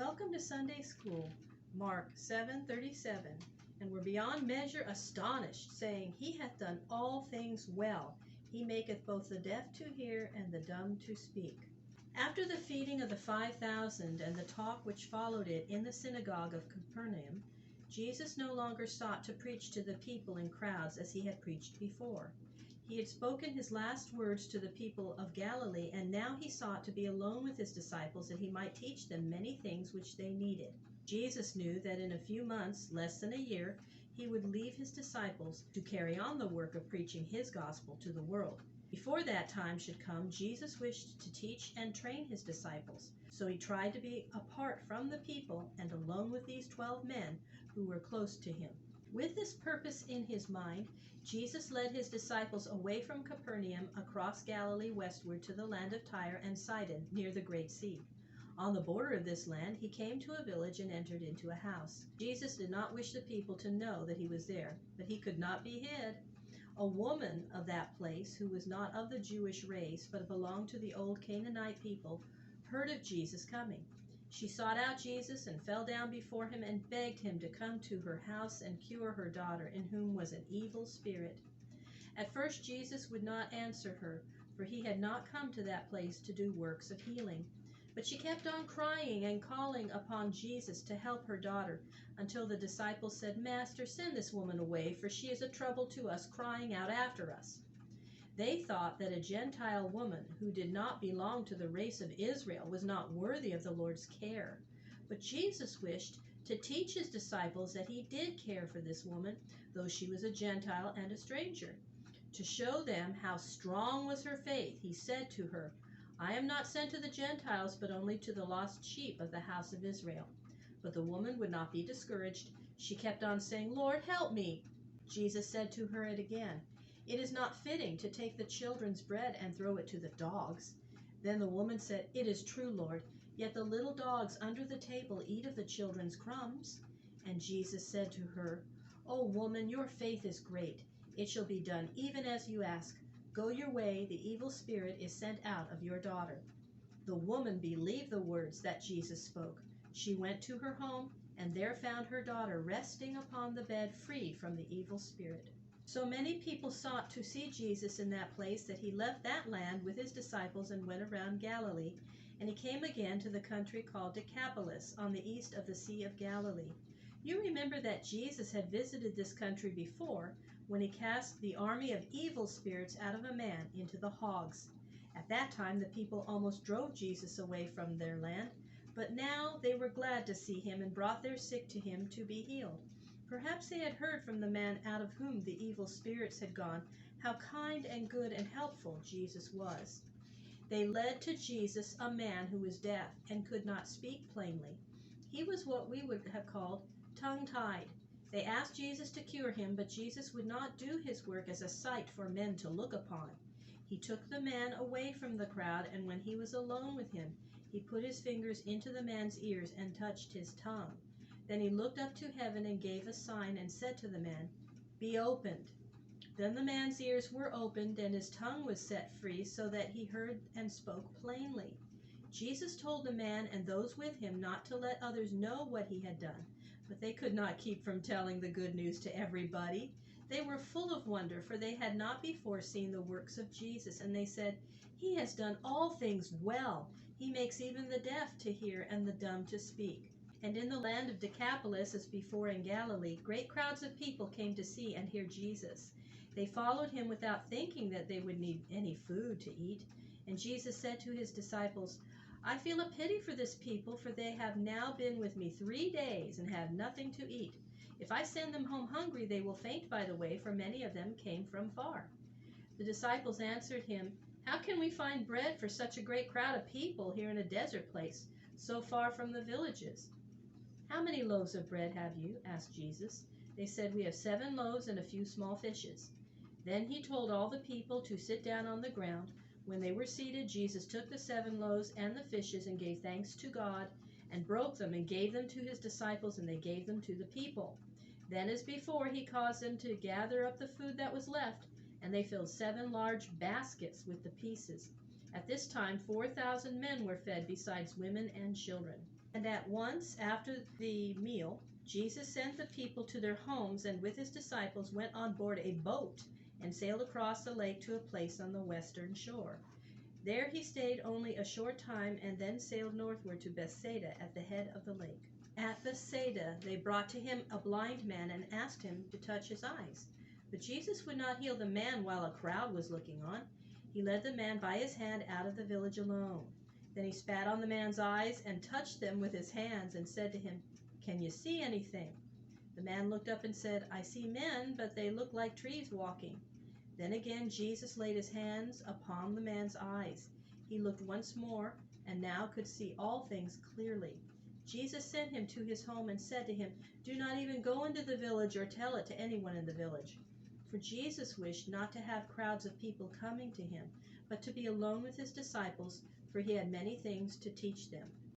Welcome to Sunday School, Mark 7:37. And were beyond measure astonished, saying, He hath done all things well. He maketh both the deaf to hear and the dumb to speak. After the feeding of the 5,000 and the talk which followed it in the synagogue of Capernaum, Jesus no longer sought to preach to the people in crowds as he had preached before. He had spoken his last words to the people of Galilee, and now he sought to be alone with his disciples that he might teach them many things which they needed. Jesus knew that in a few months, less than a year, he would leave his disciples to carry on the work of preaching his gospel to the world. Before that time should come, Jesus wished to teach and train his disciples, so he tried to be apart from the people and alone with these 12 men who were close to him. With this purpose in his mind, Jesus led his disciples away from Capernaum across Galilee westward to the land of Tyre and Sidon, near the Great Sea. On the border of this land, he came to a village and entered into a house. Jesus did not wish the people to know that he was there, but he could not be hid. A woman of that place, who was not of the Jewish race, but belonged to the old Canaanite people, heard of Jesus coming. She sought out Jesus and fell down before him and begged him to come to her house and cure her daughter, in whom was an evil spirit. At first Jesus would not answer her, for he had not come to that place to do works of healing. But she kept on crying and calling upon Jesus to help her daughter, until the disciples said, Master, send this woman away, for she is a trouble to us, crying out after us. They thought that a Gentile woman who did not belong to the race of Israel was not worthy of the Lord's care. But Jesus wished to teach his disciples that he did care for this woman, though she was a Gentile and a stranger. To show them how strong was her faith, he said to her, I am not sent to the Gentiles, but only to the lost sheep of the house of Israel. But the woman would not be discouraged. She kept on saying, Lord, help me. Jesus said to her again, It is not fitting to take the children's bread and throw it to the dogs. Then the woman said, It is true, Lord, yet the little dogs under the table eat of the children's crumbs. And Jesus said to her, O woman, your faith is great. It shall be done even as you ask. Go your way, the evil spirit is sent out of your daughter. The woman believed the words that Jesus spoke. She went to her home, and there found her daughter resting upon the bed, free from the evil spirit. So many people sought to see Jesus in that place that he left that land with his disciples and went around Galilee, and he came again to the country called Decapolis, on the east of the Sea of Galilee. You remember that Jesus had visited this country before, when he cast the army of evil spirits out of a man into the hogs. At that time the people almost drove Jesus away from their land, but now they were glad to see him and brought their sick to him to be healed. Perhaps they had heard from the man out of whom the evil spirits had gone, how kind and good and helpful Jesus was. They led to Jesus a man who was deaf and could not speak plainly. He was what we would have called tongue-tied. They asked Jesus to cure him, but Jesus would not do his work as a sight for men to look upon. He took the man away from the crowd, and when he was alone with him, he put his fingers into the man's ears and touched his tongue. Then he looked up to heaven and gave a sign and said to the man, Be opened. Then the man's ears were opened and his tongue was set free, so that he heard and spoke plainly. Jesus told the man and those with him not to let others know what he had done, but they could not keep from telling the good news to everybody. They were full of wonder, for they had not before seen the works of Jesus, and they said, He has done all things well. He makes even the deaf to hear and the dumb to speak. And in the land of Decapolis, as before in Galilee, great crowds of people came to see and hear Jesus. They followed him without thinking that they would need any food to eat. And Jesus said to his disciples, I feel a pity for this people, for they have now been with me 3 days and have nothing to eat. If I send them home hungry, they will faint by the way, for many of them came from far. The disciples answered him, How can we find bread for such a great crowd of people here in a desert place, so far from the villages? How many loaves of bread have you? Asked Jesus. They said, We have 7 loaves and a few small fishes. Then he told all the people to sit down on the ground. When they were seated, Jesus took the 7 loaves and the fishes and gave thanks to God and broke them and gave them to his disciples, and they gave them to the people. Then, as before, he caused them to gather up the food that was left, and they filled 7 large baskets with the pieces. At this time 4,000 men were fed, besides women and children. And at once after the meal, Jesus sent the people to their homes, and with his disciples went on board a boat and sailed across the lake to a place on the western shore. There he stayed only a short time, and then sailed northward to Bethsaida at the head of the lake. At Bethsaida they brought to him a blind man and asked him to touch his eyes. But Jesus would not heal the man while a crowd was looking on. He led the man by his hand out of the village alone. Then he spat on the man's eyes and touched them with his hands and said to him, "Can you see anything?" The man looked up and said, "I see men, but they look like trees walking." Then again Jesus laid his hands upon the man's eyes. He looked once more and now could see all things clearly. Jesus sent him to his home and said to him, "Do not even go into the village or tell it to anyone in the village." For Jesus wished not to have crowds of people coming to him, but to be alone with his disciples, for he had many things to teach them.